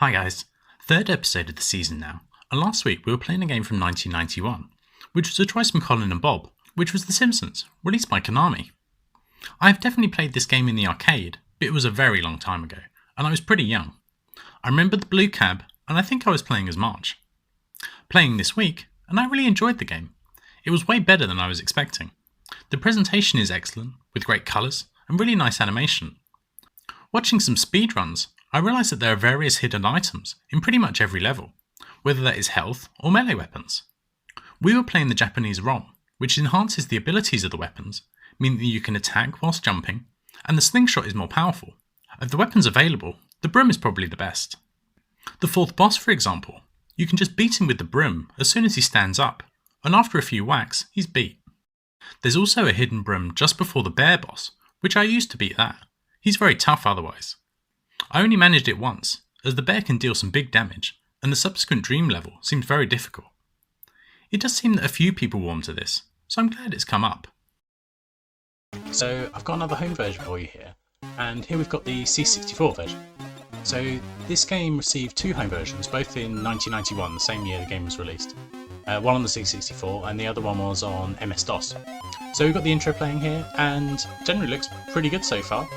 Hi guys, third episode of the season now, and last week we were playing a game from 1991, which was a choice from Colin and Bob, which was The Simpsons, released by Konami. I have definitely played this game in the arcade, but it was a very long time ago, and I was pretty young. I remember the blue cab, and I think I was playing as Marge. Playing this week, and I really enjoyed the game. It was way better than I was expecting. The presentation is excellent, with great colours, and really nice animation. Watching some speedruns, I realised that there are various hidden items in pretty much every level, whether that is health or melee weapons. We were playing the Japanese ROM, which enhances the abilities of the weapons, meaning that you can attack whilst jumping, and the slingshot is more powerful. Of the weapons available, the broom is probably the best. The fourth boss, for example, you can just beat him with the broom as soon as he stands up, and after a few whacks, he's beat. There's also a hidden broom just before the bear boss, which I used to beat that. He's very tough otherwise. I only managed it once, as the bear can deal some big damage, and the subsequent dream level seems very difficult. It does seem that a few people warm to this, so I'm glad it's come up. So I've got another home version for you here, and here we've got the C64 version. So this game received two home versions, both in 1991, the same year the game was released. One on the C64 and the other one was on MS-DOS. So we've got the intro playing here, and generally looks pretty good so far.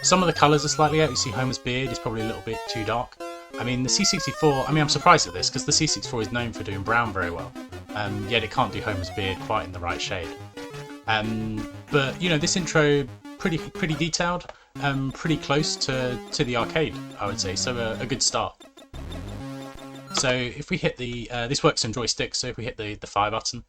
Some of the colours are slightly out. You see Homer's beard is probably a little bit too dark. I mean, the C64, I'm surprised at this because the C64 is known for doing brown very well, yet it can't do Homer's beard quite in the right shade. But, you know, this intro, pretty detailed, pretty close to the arcade, I would say, so a good start. So if we hit the, this works on joystick, so if we hit the fire button,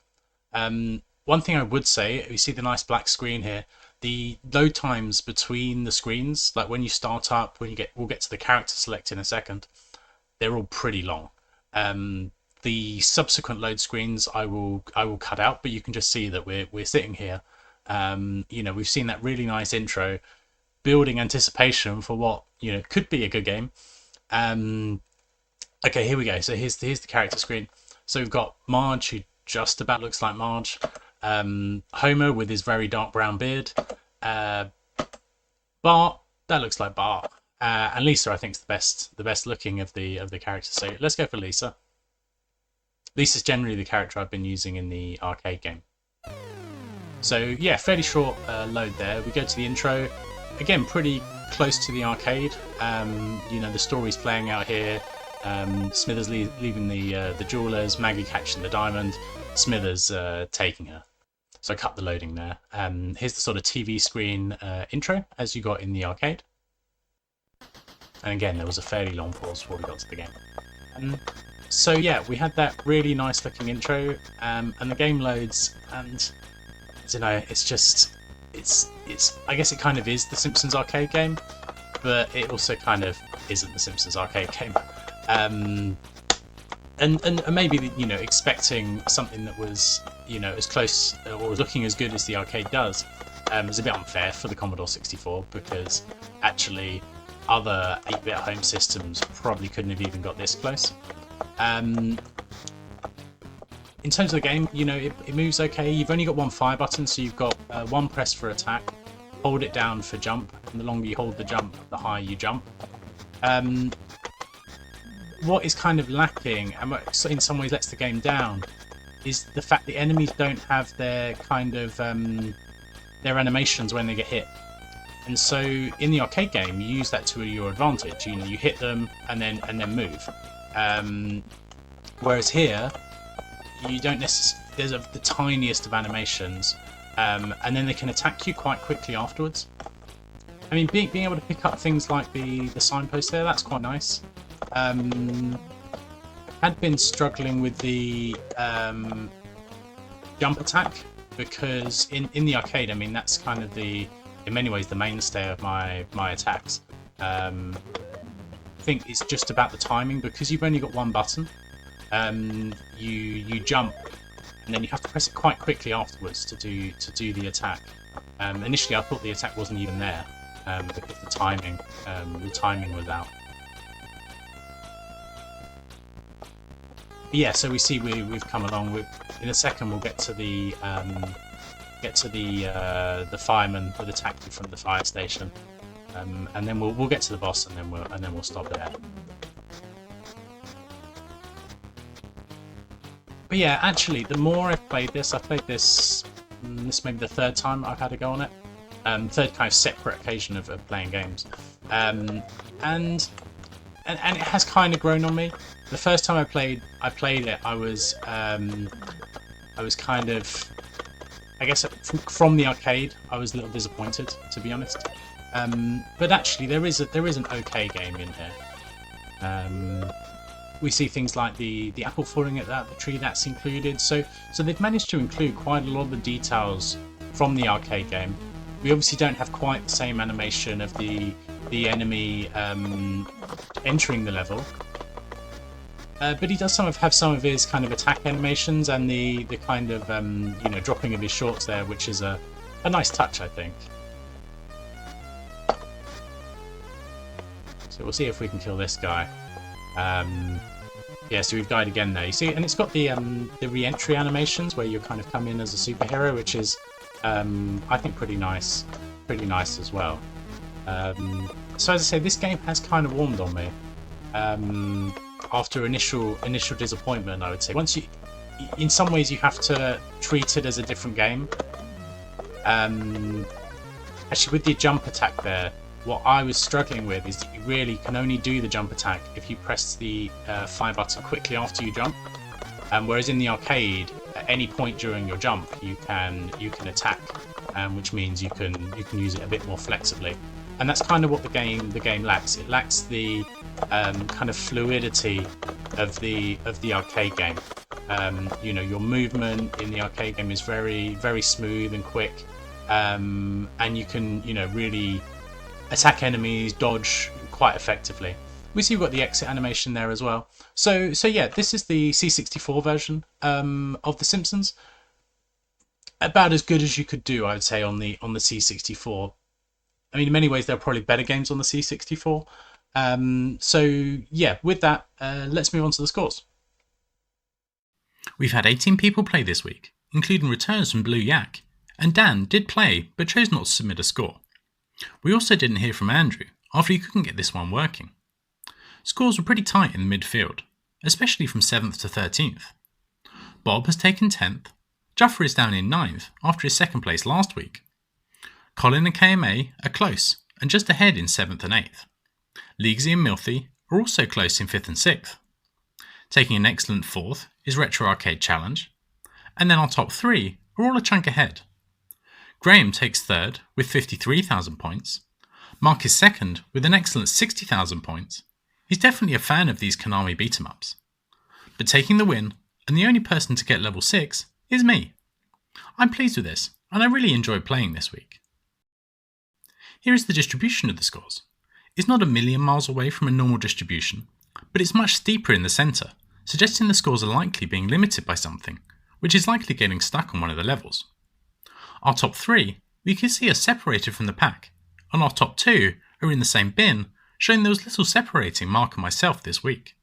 one thing I would say, you see the nice black screen here, the load times between the screens, like when you start up, we'll get to the character select in a second, they're all pretty long. The subsequent load screens I will cut out, but you can just see that we're sitting here. You know, we've seen that really nice intro, building anticipation for what, you know, could be a good game. Okay, here we go. So here's the character screen. So we've got Marge, who just about looks like Marge. Homer with his very dark brown beard. Bart, that looks like Bart. And Lisa, I think, is the best looking of the characters. So let's go for Lisa. Lisa's generally the character I've been using in the arcade game. So yeah, fairly short load there. We go to the intro. Again, pretty close to the arcade. You know, the story's playing out here. Smithers leaving the jewelers, Maggie catching the diamond, Smithers taking her. So I cut the loading there. Here's the sort of TV screen intro as you got in the arcade. And again, there was a fairly long pause before we got to the game. So yeah, we had that really nice looking intro, and the game loads, and I don't know, it's I guess it kind of is the Simpsons arcade game, but it also kind of isn't the Simpsons arcade game. And maybe, you know, expecting something that was, you know, as close or looking as good as the arcade does is a bit unfair for the Commodore 64, because actually other 8-bit home systems probably couldn't have even got this close. In terms of the game, you know, it moves okay. You've only got one fire button, so you've got one press for attack, hold it down for jump, and the longer you hold the jump, the higher you jump. What is kind of lacking, and what in some ways lets the game down, is the fact the enemies don't have their kind of their animations when they get hit. And so in the arcade game, you use that to your advantage. You know, you hit them and then move. Whereas here, you don't necessarily. There's the tiniest of animations, and then they can attack you quite quickly afterwards. I mean, being able to pick up things like the signpost there, that's quite nice. Had been struggling with the jump attack, because in the arcade, I mean, that's kind of in many ways the mainstay of my attacks. I think it's just about the timing, because you've only got one button. You jump, and then you have to press it quite quickly afterwards to do the attack. Initially, I thought the attack wasn't even there, because the timing was out. Yeah, so we see we've come along. In a second, we'll get to the fireman that attacked you from the fire station. and then we'll get to the boss, and then we'll stop there. But yeah, actually, the more I've played this, this may be the third time I've had a go on it. Third kind of separate occasion of playing games, and it has kind of grown on me. The first time I played it, I was kind of, I guess, from the arcade, I was a little disappointed, to be honest. But actually, there is an okay game in here. We see things like the apple falling at the tree, that's included. So they've managed to include quite a lot of the details from the arcade game. We obviously don't have quite the same animation of the enemy entering the level, but he does have some of his kind of attack animations and the kind of dropping of his shorts there, which is a nice touch, I think. So we'll see if we can kill this guy. Yeah, so we've died again there. You see, and it's got the re-entry animations where you kind of come in as a superhero, which is I think pretty nice as well. So as I say, this game has kind of warmed on me after initial disappointment, I would say. Once in some ways, you have to treat it as a different game. Actually, with the jump attack there, what I was struggling with is that you really can only do the jump attack if you press the fire button quickly after you jump. Whereas in the arcade, at any point during your jump, you can attack, which means you can use it a bit more flexibly. And that's kind of what the game lacks. It lacks the kind of fluidity of the arcade game. Your movement in the arcade game is very, very smooth and quick, and you can really attack enemies, dodge quite effectively. We see we've got the exit animation there as well. So yeah, this is the C64 version of The Simpsons. About as good as you could do, I would say, on the C64. I mean, in many ways, there are probably better games on the C64. So yeah, with that, let's move on to the scores. We've had 18 people play this week, including returns from Blue Yak, and Dan did play but chose not to submit a score. We also didn't hear from Andrew after he couldn't get this one working. Scores were pretty tight in the midfield, especially from 7th to 13th. Bob has taken 10th, Juffer is down in 9th after his second place last week. Colin and KMA are close and just ahead in 7th and 8th. Leagsy and Milthy are also close in 5th and 6th. Taking an excellent 4th is Retro Arcade Challenge, and then our top 3 are all a chunk ahead. Graham takes 3rd with 53,000 points. Mark is 2nd with an excellent 60,000 points. He's definitely a fan of these Konami beat-em-ups. But taking the win, and the only person to get level 6, is me. I'm pleased with this, and I really enjoyed playing this week. Here is the distribution of the scores. It's not a million miles away from a normal distribution, but it's much steeper in the centre, suggesting the scores are likely being limited by something, which is likely getting stuck on one of the levels. Our top 3, we can see, are separated from the pack, and our top 2 are in the same bin, showing there was little separating Mark and myself this week.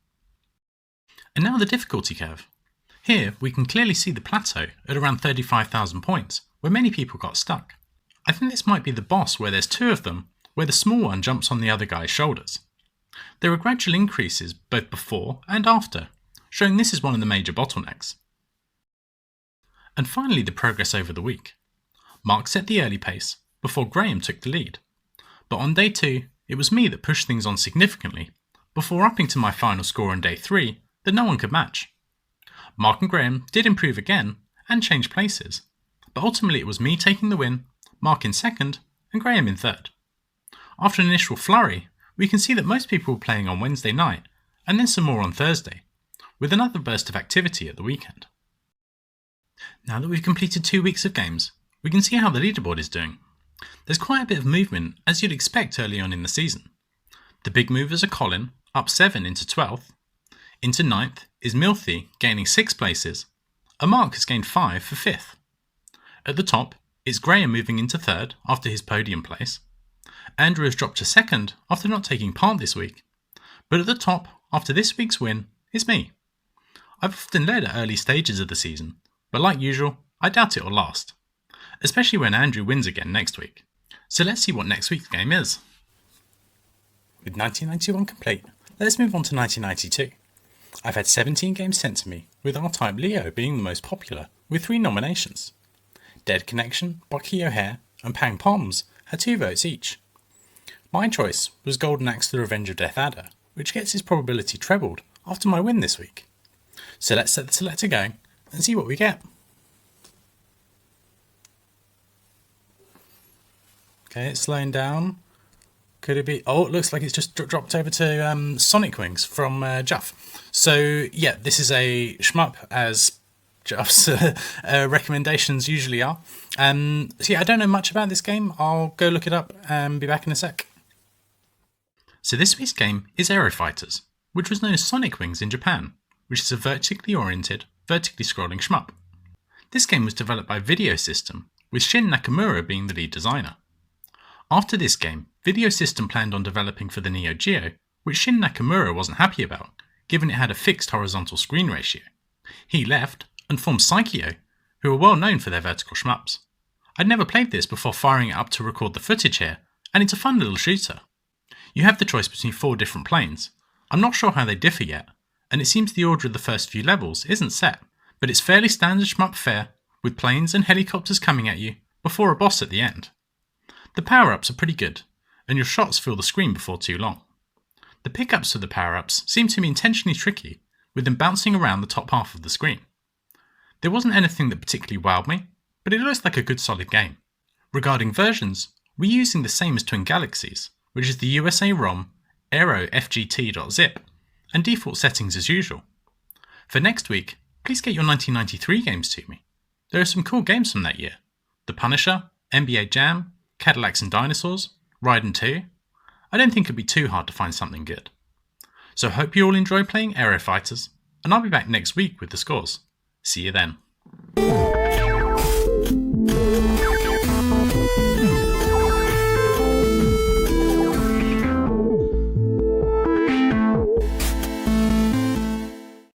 And now the difficulty curve. Here we can clearly see the plateau at around 35,000 points, where many people got stuck. I think this might be the boss where there's 2 of them, where the small one jumps on the other guy's shoulders. There are gradual increases both before and after, showing this is one of the major bottlenecks. And finally the progress over the week. Mark set the early pace, before Graham took the lead. But on day 2, it was me that pushed things on significantly, before upping to my final score on day 3 that no one could match. Mark and Graham did improve again, and change places, but ultimately it was me taking the win, Mark in 2nd, and Graham in 3rd. After an initial flurry, we can see that most people were playing on Wednesday night, and then some more on Thursday, with another burst of activity at the weekend. Now that we've completed 2 weeks of games, we can see how the leaderboard is doing. There's quite a bit of movement, as you'd expect early on in the season. The big movers are Colin, up 7 into 12th. Into 9th is Milthy, gaining 6 places, and Mark has gained 5 for 5th. At the top is Graham moving into 3rd after his podium place. Andrew has dropped to 2nd after not taking part this week. But at the top, after this week's win, is me. I've often led at early stages of the season, but like usual, I doubt it will last. Especially when Andrew wins again next week. So let's see what next week's game is. With 1991 complete, let's move on to 1992. I've had 17 games sent to me, with R-Type Leo being the most popular, with 3 nominations. Dead Connection, Bucky O'Hare, and Pang Poms had 2 votes each. My choice was Golden Axe The Revenge of Death Adder, which gets its probability trebled after my win this week. So let's set the selector going and see what we get. Okay, it's slowing down. Could it be? Oh, it looks like it's just dropped over to Sonic Wings from Juff. So yeah, this is a shmup, as Juff's recommendations usually are. So yeah, I don't know much about this game. I'll go look it up and be back in a sec. So this week's game is Aero Fighters, which was known as Sonic Wings in Japan, which is a vertically oriented, vertically scrolling shmup. This game was developed by Video System, with Shin Nakamura being the lead designer. After this game, Video System planned on developing for the Neo Geo, which Shin Nakamura wasn't happy about, given it had a fixed horizontal screen ratio. He left and formed Psychio, who are well known for their vertical shmups. I'd never played this before firing it up to record the footage here, and it's a fun little shooter. You have the choice between 4 different planes. I'm not sure how they differ yet, and it seems the order of the first few levels isn't set, but it's fairly standard shmup fare, with planes and helicopters coming at you, before a boss at the end. The power-ups are pretty good, and your shots fill the screen before too long. The pickups for the power-ups seem to be intentionally tricky, with them bouncing around the top half of the screen. There wasn't anything that particularly wowed me, but it looks like a good solid game. Regarding versions, we're using the same as Twin Galaxies, which is the USA ROM, aerofgt.zip, and default settings as usual. For next week, please get your 1993 games to me. There are some cool games from that year. The Punisher, NBA Jam, Cadillacs and Dinosaurs, Raiden 2. I don't think it'd be too hard to find something good. So I hope you all enjoy playing Aero Fighters, and I'll be back next week with the scores. See you then.